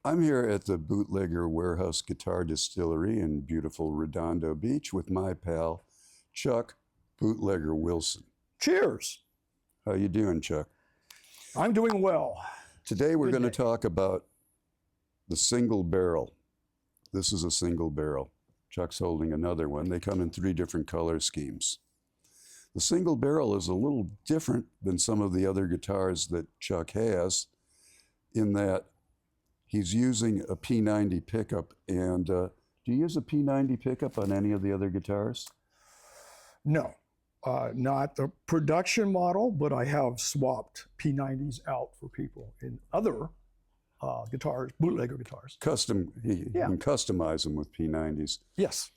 I'm here at the Bootlegger Warehouse Guitar Distillery in beautiful Redondo Beach with my pal, Chuck Bootlegger Wilson. Cheers. How you doing, Chuck? I'm doing well. Today we're going to talk about the single barrel. This is a single barrel. Chuck's holding another one. They come in 3 different color schemes. The single barrel is a little different than some of the other guitars that Chuck has in that he's using a P90 pickup. And do you use a P90 pickup on any of the other guitars? No, not the production model, but I have swapped P90s out for people in other guitars, bootlegger guitars. You can customize them with P90s. Yes.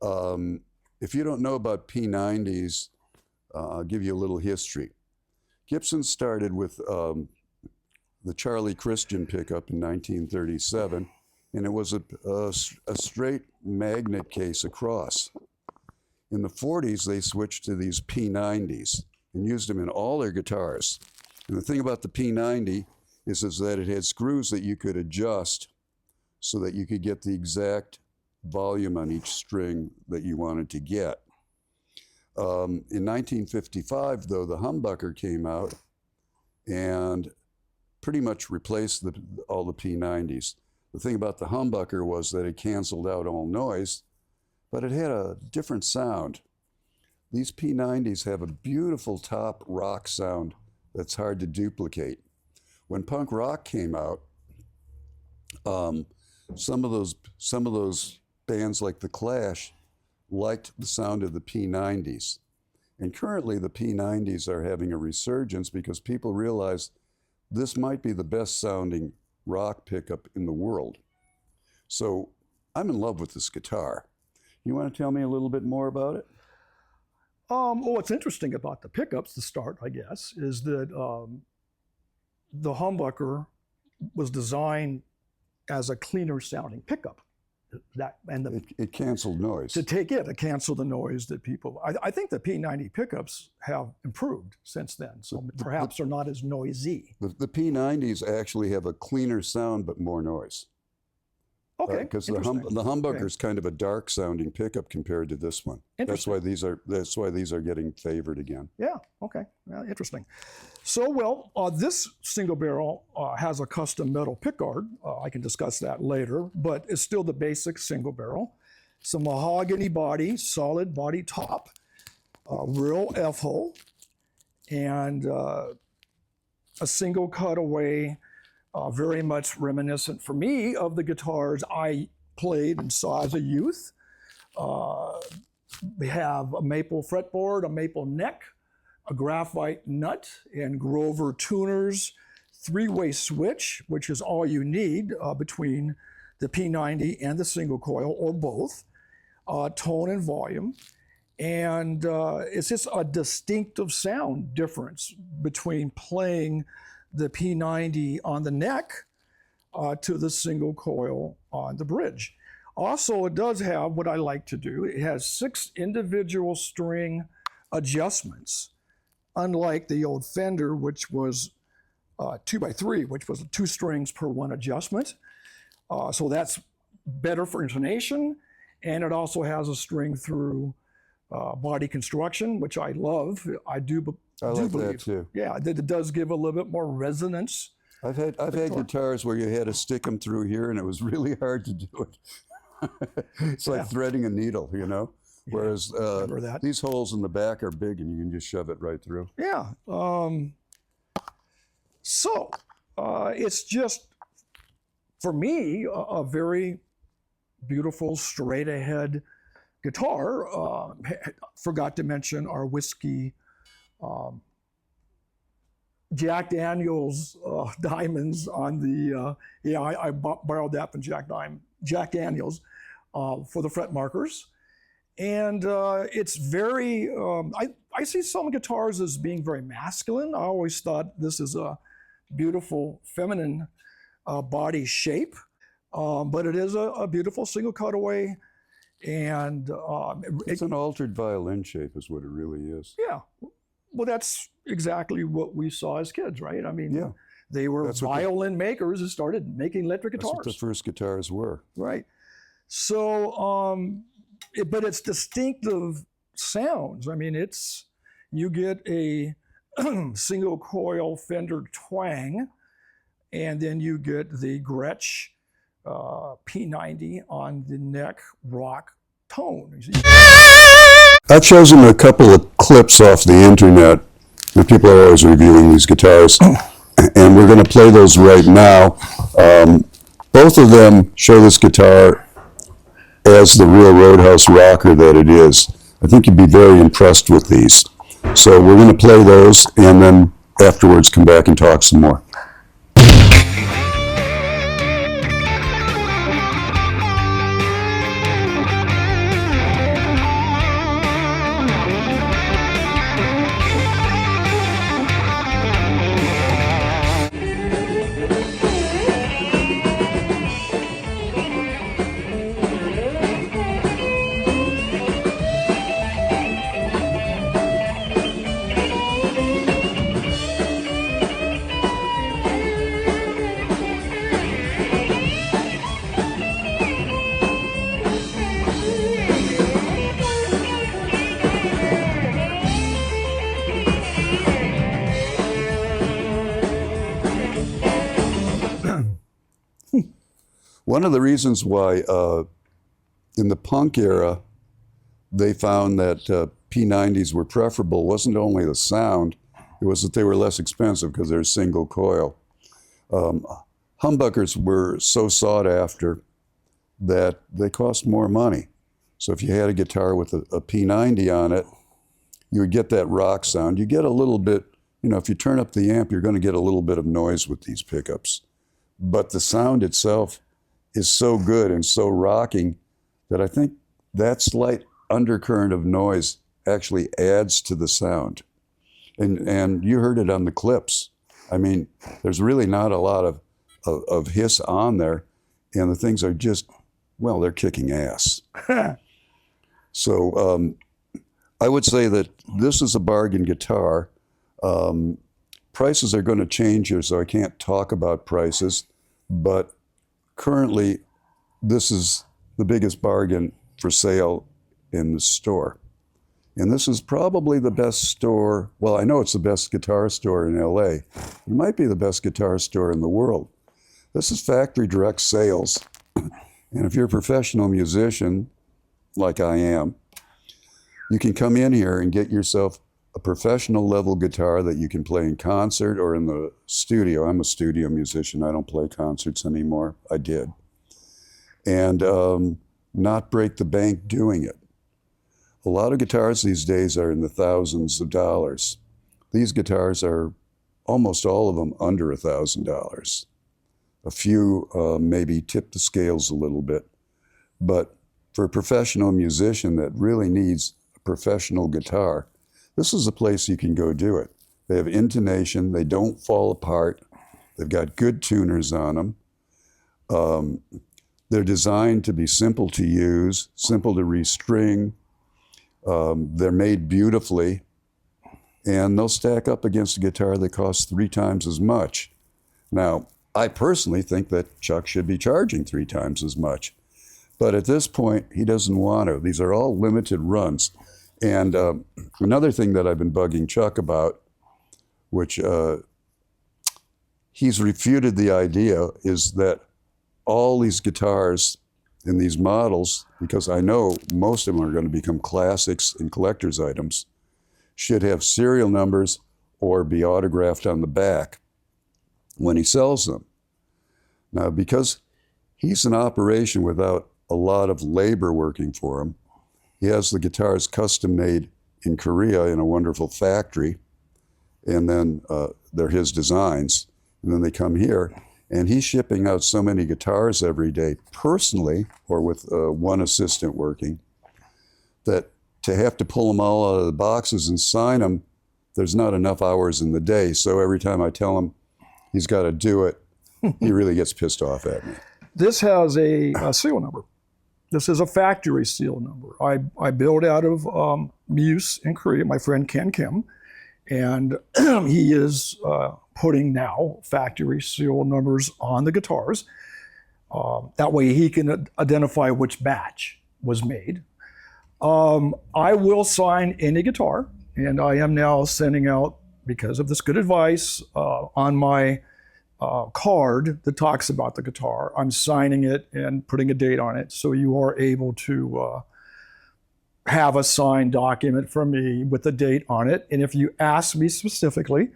If you don't know about P90s, I'll give you a little history. Gibson started with the Charlie Christian pickup in 1937, and it was a straight magnet case across. In the 40s, they switched to these P90s and used them in all their guitars. And the thing about the P90 is that it had screws that you could adjust so that you could get the exact volume on each string that you wanted to get. In 1955, though, the humbucker came out and pretty much replaced all the P90s. The thing about the humbucker was that it canceled out all noise, but it had a different sound. These P90s have a beautiful top rock sound that's hard to duplicate. When punk rock came out, some of those bands like The Clash liked the sound of the P90s. And currently the P90s are having a resurgence because people realize this might be the best sounding rock pickup in the world. So I'm in love with this guitar. You want to tell me a little bit more about it? Well, what's interesting about the pickups to start, I guess, is that the humbucker was designed as a cleaner sounding pickup. It canceled noise. To cancel the noise that people, I think the P90 pickups have improved since then, so perhaps they're not as noisy. The P90s actually have a cleaner sound but more noise. Okay, because the humbucker is kind of a dark sounding pickup compared to this one. That's why these are getting favored again. Yeah. Okay. Well, interesting. So, this single barrel has a custom metal pickguard. I can discuss that later, but it's still the basic single barrel. It's a mahogany body, solid body top, real F-hole, and a single cutaway. Very much reminiscent for me of the guitars I played and saw as a youth. We have a maple fretboard, a maple neck, a graphite nut, and Grover tuners, 3-way switch, which is all you need between the P90 and the single coil, or both, tone and volume. And it's just a distinctive sound difference between playing the P90 on the neck to the single coil on the bridge. Also, it does have what I like to do. It has 6 individual string adjustments, unlike the old Fender, which was 2x3, which was 2 strings per 1 adjustment. So that's better for intonation, and it also has a string through body construction, which I love. I like that too. Yeah, it does give a little bit more resonance. I've had guitars where you had to stick them through here, and it was really hard to do it. It's like threading a needle, you know. Yeah, whereas these holes in the back are big, and you can just shove it right through. Yeah. It's just, for me, a very beautiful, straight ahead guitar. Forgot to mention our whiskey. Jack Daniels diamonds on the, I borrowed that from Jack Daniels for the fret markers. And it's very, I see some guitars as being very masculine. I always thought this is a beautiful feminine body shape, but it is a beautiful single cutaway. And it's an altered violin shape is what it really is. Yeah. Well, that's exactly what we saw as kids, right? I mean, They were That's what violin makers who started making electric That's what the guitars. first guitars were. Right. So, but it's distinctive sounds. I mean, you get a single coil Fender twang, and then you get the Gretsch P90 on the neck rock tone. I've chosen a couple of clips off the internet. And people are always reviewing these guitars, and we're going to play those right now. Both of them show this guitar as the real Roadhouse rocker that it is. I think you'd be very impressed with these. So we're going to play those, and then afterwards come back and talk some more. One of the reasons why in the punk era they found that P90s were preferable wasn't only the sound, it was that they were less expensive because they're single coil. Humbuckers were so sought after that they cost more money. So if you had a guitar with a P90 on it, you would get that rock sound. You get a little bit, if you turn up the amp, you're going to get a little bit of noise with these pickups. But the sound itself is so good and so rocking that I think that slight undercurrent of noise actually adds to the sound. And you heard it on the clips. I mean, there's really not a lot of hiss on there, and the things are just, well, they're kicking ass. So I would say that this is a bargain guitar. Prices are going to change here, so I can't talk about prices, but currently, this is the biggest bargain for sale in the store. And this is probably the best store, well, I know it's the best guitar store in LA. It might be the best guitar store in the world. This is factory direct sales. And if you're a professional musician, like I am, you can come in here and get yourself a professional level guitar that you can play in concert or in the studio. I'm a studio musician. I don't play concerts anymore. I did. And not break the bank doing it. A lot of guitars these days are in the thousands of dollars. These guitars are, almost all of them, under $1,000. A few maybe tip the scales a little bit. But for a professional musician that really needs a professional guitar, this is a place you can go do it. They have intonation, they don't fall apart, they've got good tuners on them. They're designed to be simple to use, simple to restring. They're made beautifully, and they'll stack up against a guitar that costs 3 times as much. Now, I personally think that Chuck should be charging 3 times as much. But at this point, he doesn't want to. These are all limited runs. And another thing that I've been bugging Chuck about, which he's refuted the idea, is that all these guitars in these models, because I know most of them are going to become classics and collector's items, should have serial numbers or be autographed on the back when he sells them. Now, because he's an operation without a lot of labor working for him, he has the guitars custom made in Korea in a wonderful factory, and then they're his designs, and then they come here, and he's shipping out so many guitars every day personally, or with one assistant working, that to have to pull them all out of the boxes and sign them, there's not enough hours in the day. So every time I tell him he's got to do it, he really gets pissed off at me. This has a serial number. This is a factory serial number. I build out of Muse in Korea, my friend Ken Kim, and he is putting now factory serial numbers on the guitars. That way he can identify which batch was made. I will sign any guitar, and I am now sending out, because of this good advice, on my card that talks about the guitar. I'm signing it and putting a date on it, so you are able to have a signed document from me with a date on it. And if you ask me specifically,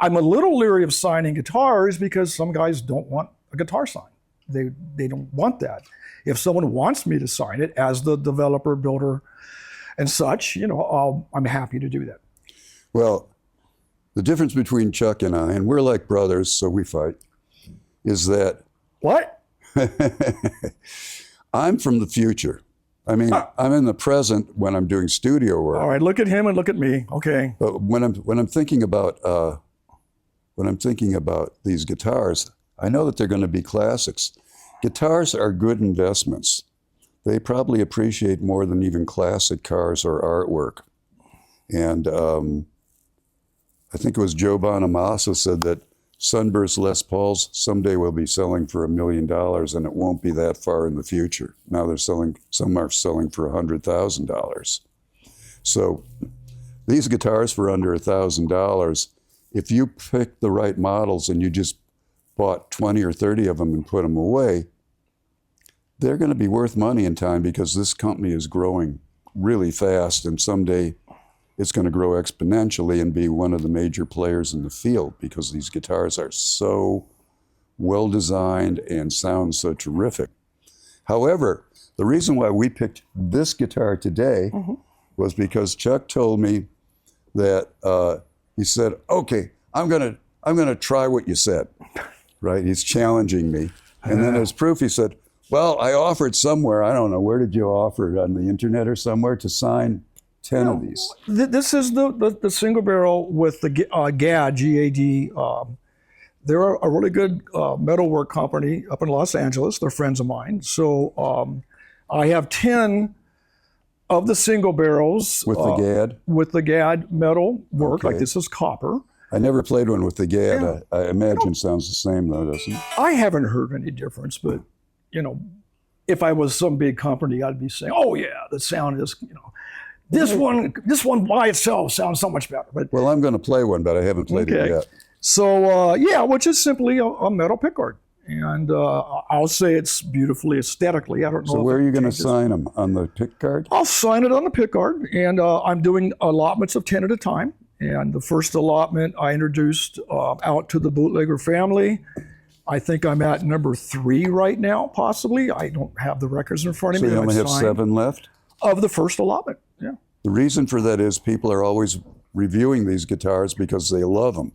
I'm a little leery of signing guitars because some guys don't want a guitar signed. They don't want that. If someone wants me to sign it as the developer, builder, and such, I'm happy to do that. Well, the difference between Chuck and I, and we're like brothers, so we fight, is that What? I'm from the future. I mean, I'm in the present when I'm doing studio work. All right, look at him and look at me. Okay. But when I'm thinking about these guitars, I know that they're going to be classics. Guitars are good investments. They probably appreciate more than even classic cars or artwork. And I think it was Joe Bonamassa said that Sunburst Les Pauls someday will be selling for $1 million, and it won't be that far in the future. Now some are selling for $100,000. So these guitars for under $1,000, if you pick the right models and you just bought 20 or 30 of them and put them away, they're going to be worth money in time, because this company is growing really fast, and someday it's going to grow exponentially and be one of the major players in the field, because these guitars are so well designed and sound so terrific. However, the reason why we picked this guitar today was because Chuck told me that he said, "Okay, I'm gonna try what you said." Right? He's challenging me, and then as proof, he said, "Well, I offered somewhere. I don't know, where did you offer it, on the internet or somewhere, to sign 10 of these?" This is the single barrel with the GAD, G-A-D. They're a really good metalwork company up in Los Angeles. They're friends of mine. So I have 10 of the single barrels. With the GAD? With the GAD metal work, Okay. like this is copper. I never played one with the GAD. Yeah. I imagine it sounds the same though, doesn't it? I haven't heard any difference, but if I was some big company, I'd be saying, "Oh yeah, the sound is, this one by itself sounds so much better." But Well, I'm going to play one, but I haven't played it yet. so which is simply a metal pickguard, and I'll say it's beautifully aesthetically. I don't know. So where are you going to changes. sign them? On the pick card? I'll sign it on the pickguard, and I'm doing allotments of 10 at a time. And the first allotment I introduced out to the bootlegger family. I think I'm at number 3 right now, possibly. I don't have the records in front of So me. you that only I've have signed 7 left? of the first allotment. Yeah. The reason for that is people are always reviewing these guitars because they love them.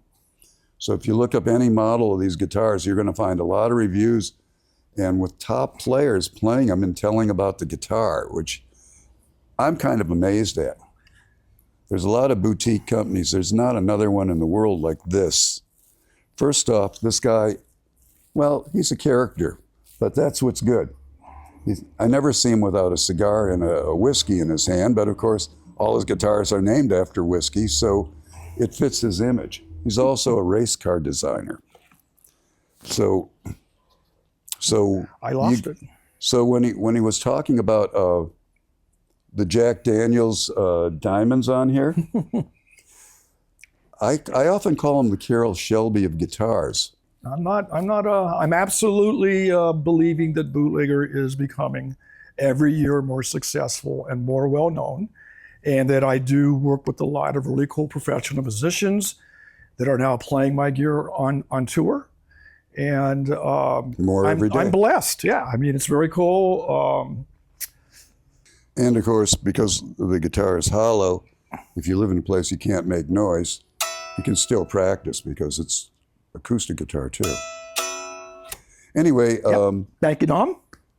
So if you look up any model of these guitars, you're going to find a lot of reviews, and with top players playing them and telling about the guitar, which I'm kind of amazed at. There's a lot of boutique companies. There's not another one in the world like this. First off, this guy, well, he's a character, but that's what's good. I never see him without a cigar and a whiskey in his hand, but of course, all his guitars are named after whiskey, so it fits his image. He's also a race car designer. So I lost it. So when he was talking about the Jack Daniels diamonds on here, I often call him the Carroll Shelby of guitars. I'm absolutely believing that Bootlegger is becoming every year more successful and more well-known, and that I do work with a lot of really cool professional musicians that are now playing my gear on tour. And More every day. I'm blessed. Yeah, I mean, it's very cool. And of course, because the guitar is hollow, if you live in a place you can't make noise, you can still practice because it's acoustic guitar too. Anyway, Thank you, Dom.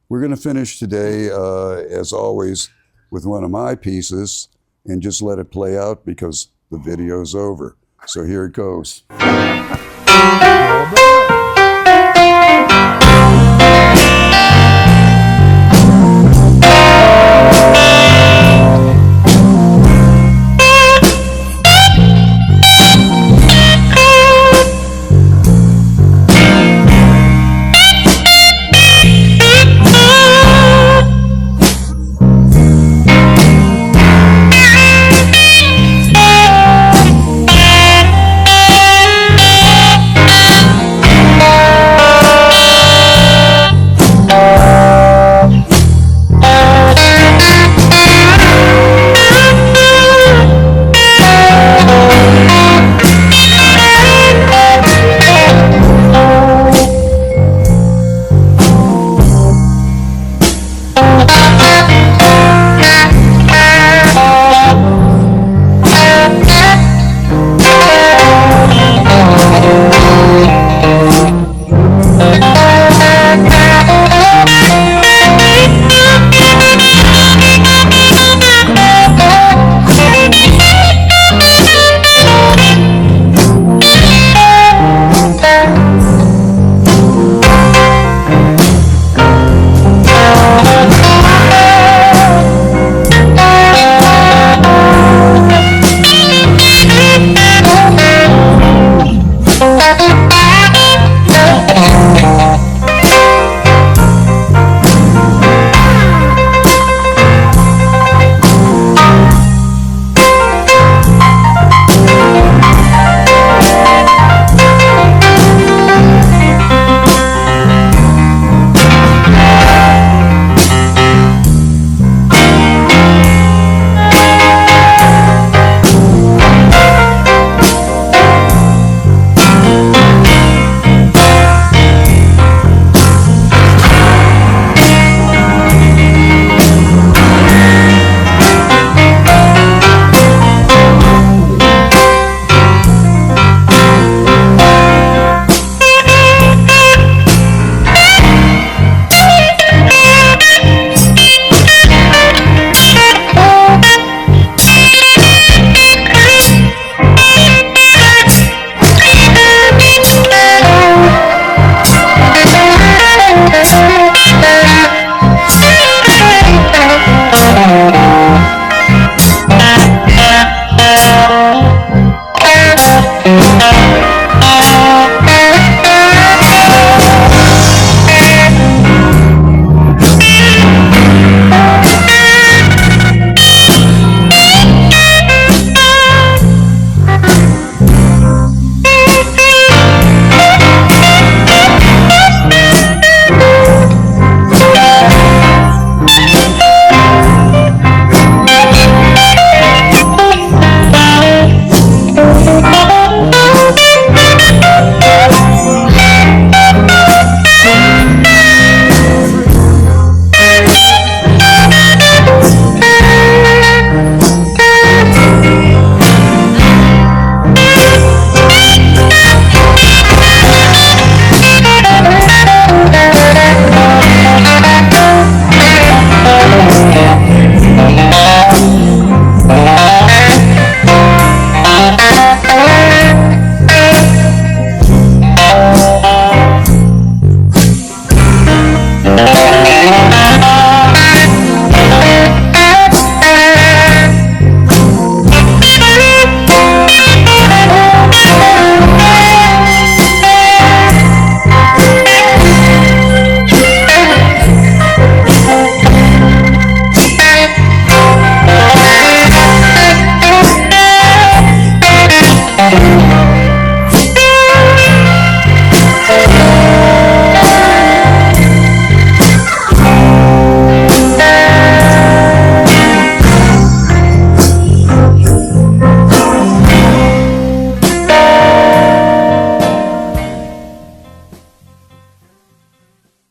we're going to finish today, as always, with one of my pieces and just let it play out because the video's over. So here it goes. Well done.